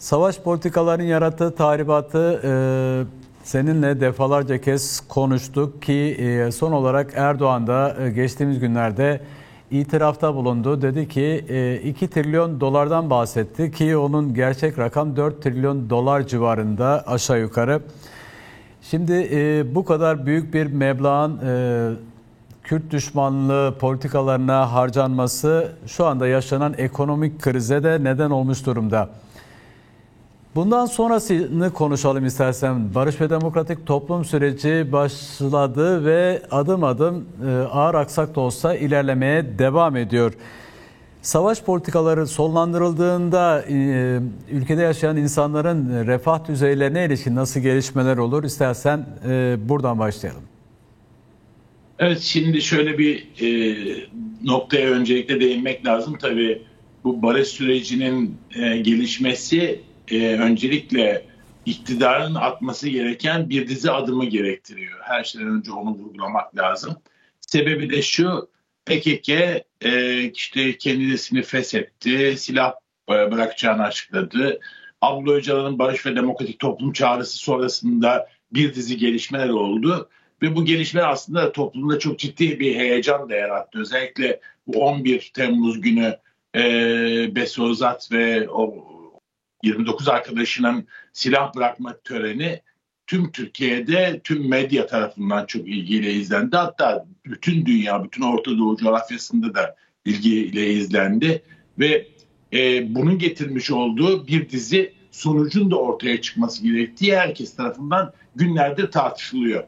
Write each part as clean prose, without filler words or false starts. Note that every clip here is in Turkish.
Savaş politikalarının yarattığı tahribatı seninle defalarca kez konuştuk ki son olarak Erdoğan da geçtiğimiz günlerde itirafta bulundu. Dedi ki 2 trilyon dolardan bahsetti ki onun gerçek rakam 4 trilyon dolar civarında aşağı yukarı. Şimdi bu kadar büyük bir meblağın Kürt düşmanlığı politikalarına harcanması şu anda yaşanan ekonomik krize de neden olmuş durumda. Bundan sonrasını konuşalım istersen. Barış ve Demokratik Toplum süreci başladı ve adım adım ağır aksak da olsa ilerlemeye devam ediyor. Savaş politikaları sonlandırıldığında ülkede yaşayan insanların refah düzeylerine ilişkin nasıl gelişmeler olur? İstersen buradan başlayalım. Evet, şimdi şöyle bir noktaya öncelikle değinmek lazım. Tabii bu barış sürecinin gelişmesi öncelikle iktidarın atması gereken bir dizi adımı gerektiriyor. Her şeyden önce onu vurgulamak lazım. Sebebi de şu: PKK işte kendisini feshetti, silah bırakacağını açıkladı. Abdullah Öcalan'ın Barış ve Demokratik Toplum çağrısı sonrasında bir dizi gelişmeler oldu. Ve bu gelişmeler aslında toplumda çok ciddi bir heyecan da yarattı. Özellikle bu 11 Temmuz günü Besozat ve o 29 arkadaşının silah bırakma töreni tüm Türkiye'de, tüm medya tarafından çok ilgiyle izlendi. Hatta bütün dünya, bütün Orta Doğu coğrafyasında da ilgiyle izlendi. Ve bunun getirmiş olduğu bir dizi sonucun da ortaya çıkması gerektiği herkes tarafından günlerdir tartışılıyor.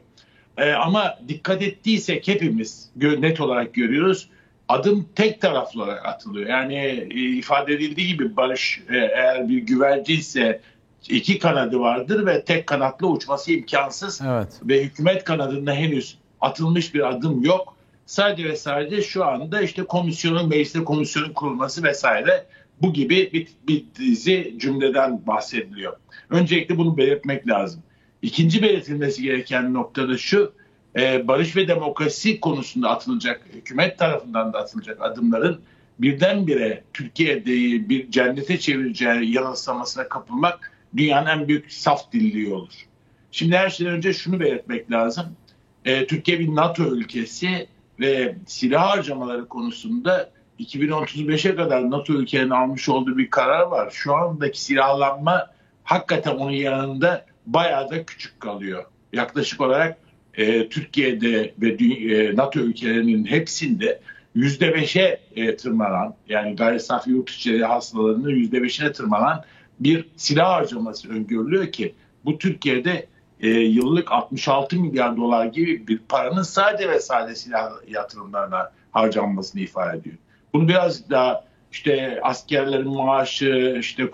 Ama dikkat ettiysek hepimiz net olarak görüyoruz. Adım tek taraflı olarak atılıyor. Yani ifade edildiği gibi barış eğer bir güverciyse iki kanadı vardır ve tek kanatlı uçması imkansız. Evet. Ve hükümet kanadında henüz atılmış bir adım yok. Sadece ve sadece şu anda işte mecliste komisyonun kurulması vesaire bu gibi bir dizi cümleden bahsediliyor. Öncelikle bunu belirtmek lazım. İkinci belirtilmesi gereken nokta da şu: barış ve demokrasi konusunda atılacak, hükümet tarafından da atılacak adımların birdenbire Türkiye'de bir cennete çevireceği yanılsamasına kapılmak dünyanın en büyük saf dilliliği olur. Şimdi her şeyden önce şunu belirtmek lazım: Türkiye bir NATO ülkesi ve silah harcamaları konusunda 2035'e kadar NATO ülkelerinin almış olduğu bir karar var. Şu andaki silahlanma hakikaten onun yanında bayağı da küçük kalıyor. Yaklaşık olarak Türkiye'de ve NATO ülkelerinin hepsinde %5'e tırmanan, yani gayri safi yurt içi hasılalarının %5'ine tırmanan bir silah harcaması öngörülüyor ki bu Türkiye'de yıllık 66 milyar dolar gibi bir paranın sadece ve sadece silah yatırımlarına harcanmasını ifade ediyor. Bunu biraz daha işte askerlerin maaşı, işte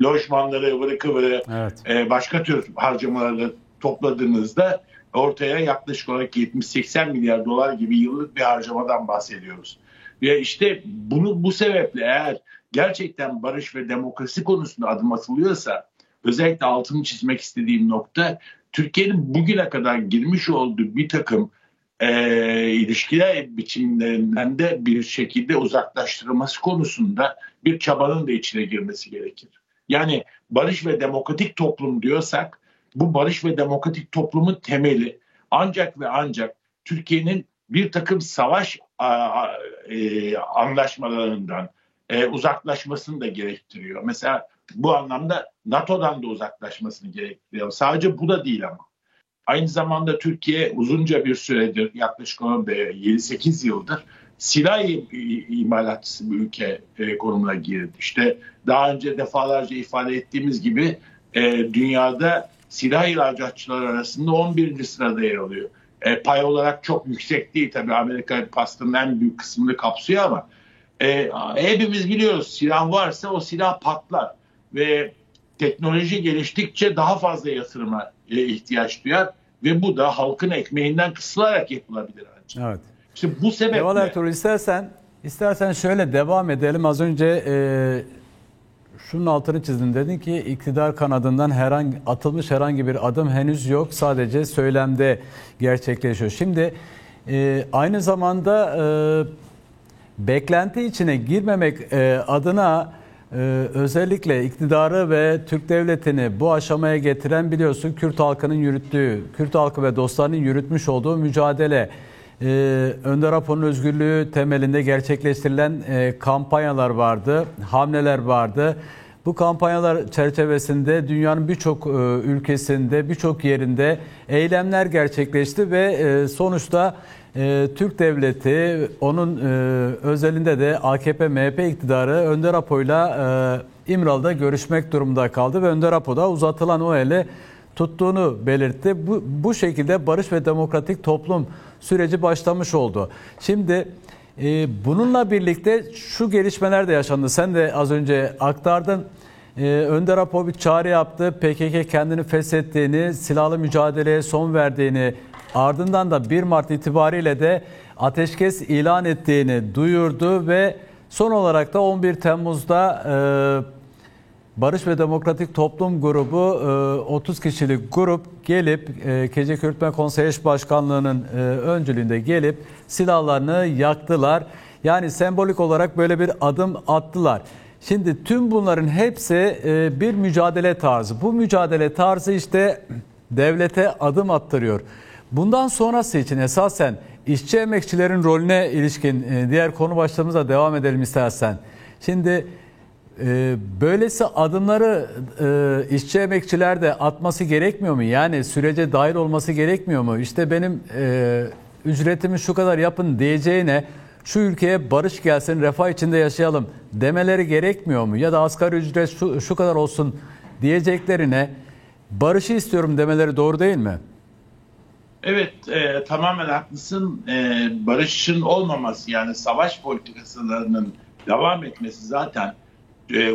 lojmanları, ıvırı kıvırı, evet, başka tür harcamaları topladığınızda ortaya yaklaşık olarak 70-80 milyar dolar gibi yıllık bir harcamadan bahsediyoruz. Ve işte bu sebeple eğer gerçekten barış ve demokrasi konusunda adım atılıyorsa, özellikle altını çizmek istediğim nokta, Türkiye'nin bugüne kadar girmiş olduğu bir takım ilişkiler biçimlerinden de bir şekilde uzaklaştırılması konusunda bir çabanın da içine girmesi gerekir. Yani barış ve demokratik toplum diyorsak, bu barış ve demokratik toplumun temeli ancak ve ancak Türkiye'nin bir takım savaş anlaşmalarından uzaklaşmasını da gerektiriyor. Mesela bu anlamda NATO'dan da uzaklaşmasını gerektiriyor. Sadece bu da değil ama. Aynı zamanda Türkiye uzunca bir süredir, yaklaşık 7-8 yıldır silah imalatçısı bir ülke konumuna girdi. İşte daha önce defalarca ifade ettiğimiz gibi dünyada silah ihracatçıları arasında 11. sırada yer alıyor. Pay olarak çok yüksek değil tabii, Amerika pastanın en büyük kısmını kapsıyor ama hepimiz biliyoruz, silah varsa o silah patlar ve teknoloji geliştikçe daha fazla yatırıma ihtiyaç duyar ve bu da halkın ekmeğinden kısılarak yapılabilir ancak. Evet. İşte bu sebeple... Kemal Ertuğrul, istersen şöyle devam edelim. Az önce şunun altını çizdin, dedin ki iktidar kanadından atılmış herhangi bir adım henüz yok. Sadece söylemde gerçekleşiyor. Şimdi aynı zamanda beklenti içine girmemek adına özellikle iktidarı ve Türk devletini bu aşamaya getiren biliyorsun Kürt halkının yürüttüğü, Kürt halkı ve dostlarının yürütmüş olduğu mücadele. Önder Apo'nun özgürlüğü temelinde gerçekleştirilen kampanyalar vardı, hamleler vardı. Bu kampanyalar çerçevesinde dünyanın birçok ülkesinde, birçok yerinde eylemler gerçekleşti ve sonuçta Türk devleti, onun özelinde de AKP-MHP iktidarı Önder Apo'yla İmralı'da görüşmek durumunda kaldı ve Önder Apo da uzatılan o eli tuttuğunu belirtti. Bu şekilde barış ve demokratik toplum süreci başlamış oldu. Şimdi bununla birlikte şu gelişmeler de yaşandı. Sen de az önce aktardın. Önder Apo bir çağrı yaptı. PKK kendini feshettiğini, silahlı mücadeleye son verdiğini, ardından da 1 Mart itibariyle de ateşkes ilan ettiğini duyurdu ve son olarak da 11 Temmuz'da Barış ve Demokratik Toplum grubu 30 kişilik grup gelip Gece Yürütme Konseyi Eş Başkanlığı'nın öncülüğünde gelip silahlarını yaktılar. Yani sembolik olarak böyle bir adım attılar. Şimdi tüm bunların hepsi bir mücadele tarzı. Bu mücadele tarzı işte devlete adım attırıyor. Bundan sonrası için esasen işçi emekçilerin rolüne ilişkin diğer konu başlığımıza devam edelim istersen. Şimdi böylesi adımları işçi emekçiler de atması gerekmiyor mu? Yani sürece dahil olması gerekmiyor mu? İşte benim ücretimi şu kadar yapın diyeceğine şu ülkeye barış gelsin, refah içinde yaşayalım demeleri gerekmiyor mu? Ya da asgari ücret şu kadar olsun diyeceklerine barışı istiyorum demeleri doğru değil mi? Evet, tamamen haklısın. Barışın olmaması, yani savaş politikalarının devam etmesi zaten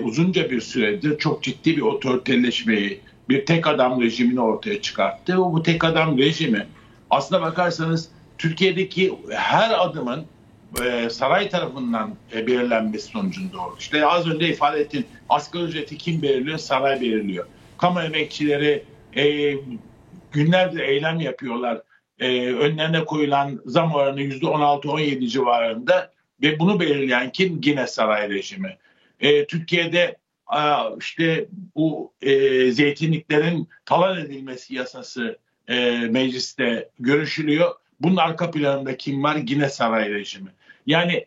uzunca bir süredir çok ciddi bir otoriterleşmeyi, bir tek adam rejimini ortaya çıkarttı. Bu tek adam rejimi aslına bakarsanız Türkiye'deki her adımın saray tarafından belirlenmesi sonucunda oldu. İşte az önce ifade ettiğim asgari ücreti kim belirliyor? Saray belirliyor. Kamu emekçileri günlerdir eylem yapıyorlar. Önlerine koyulan zam oranı %16-17 civarında ve bunu belirleyen kim? Yine saray rejimi. Türkiye'de işte bu zeytinliklerin talan edilmesi yasası mecliste görüşülüyor. Bunun arka planında kim var? Yine saray rejimi. Yani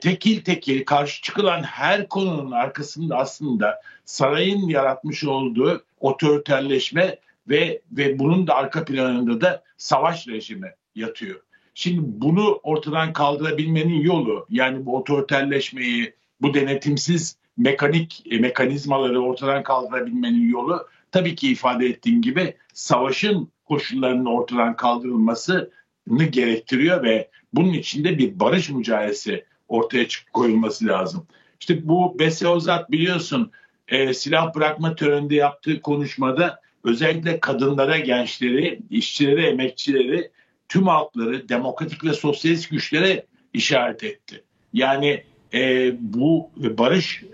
tekil tekil karşı çıkılan her konunun arkasında aslında sarayın yaratmış olduğu otoriterleşme ve bunun da arka planında da savaş rejimi yatıyor. Şimdi bunu ortadan kaldırabilmenin yolu, yani bu otoriterleşmeyi, bu denetimsiz mekanizmaları ortadan kaldırabilmenin yolu tabii ki ifade ettiğim gibi savaşın koşullarının ortadan kaldırılmasını gerektiriyor ve bunun içinde bir barış mücadelesi ortaya koyulması lazım. İşte bu Bese Ozat biliyorsun silah bırakma töreninde yaptığı konuşmada özellikle kadınlara, gençleri, işçileri, emekçileri, tüm halkları, demokratik ve sosyalist güçlere işaret etti. Yani bu barış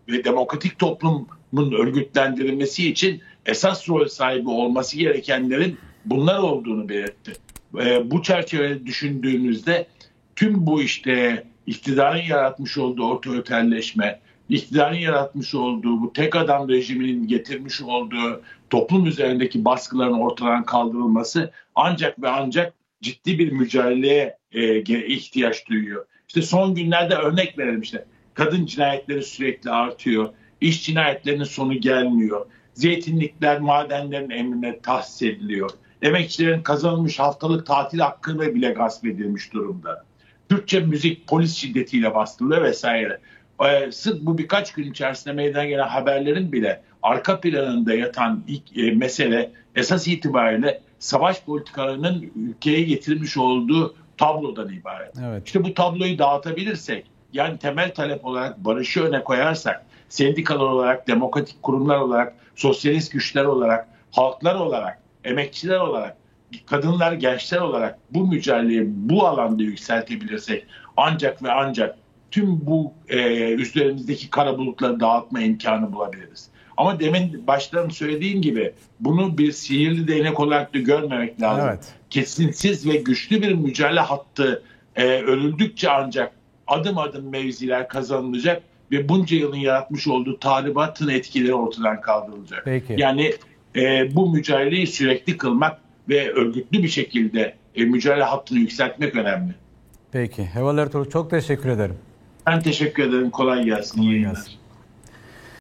ve demokratik toplumun örgütlendirilmesi için esas rol sahibi olması gerekenlerin bunlar olduğunu belirtti. Bu çerçevede düşündüğümüzde tüm bu işte iktidarın yaratmış olduğu otoriterleşme, iktidarın yaratmış olduğu bu tek adam rejiminin getirmiş olduğu toplum üzerindeki baskıların ortadan kaldırılması ancak ve ancak ciddi bir mücadeleye ihtiyaç duyuyor. İşte son günlerde örnek verelim işte. Kadın cinayetleri sürekli artıyor. İş cinayetlerinin sonu gelmiyor. Zeytinlikler madenlerin emrine tahsis ediliyor. Emekçilerin kazanılmış haftalık tatil hakkı bile gasp edilmiş durumda. Türkçe müzik polis şiddetiyle bastırılıyor vesaire. Sırf bu birkaç gün içerisinde meydana gelen haberlerin bile arka planında yatan ilk mesele esas itibariyle savaş politikalarının ülkeye getirmiş olduğu tablodan ibaret. Evet. İşte bu tabloyu dağıtabilirsek, yani temel talep olarak barışı öne koyarsak, sendikalar olarak, demokratik kurumlar olarak, sosyalist güçler olarak, halklar olarak, emekçiler olarak, kadınlar, gençler olarak bu mücadeleyi bu alanda yükseltebilirsek ancak ve ancak tüm bu üstlerimizdeki kara bulutları dağıtma imkanı bulabiliriz. Ama demin baştan söylediğim gibi bunu bir sihirli değnek olarak da görmemek lazım. Evet. Kesintisiz ve güçlü bir mücadele hattı örüldükçe ancak adım adım mevziler kazanılacak ve bunca yılın yaratmış olduğu tahribatın etkileri ortadan kaldırılacak. Peki. Yani bu mücadeleyi sürekli kılmak ve örgütlü bir şekilde mücadele hattını yükseltmek önemli. Peki. Heval Ertuğrul, çok teşekkür ederim. Ben teşekkür ederim. Kolay gelsin. Kolay İyi yayınlar. gelsin.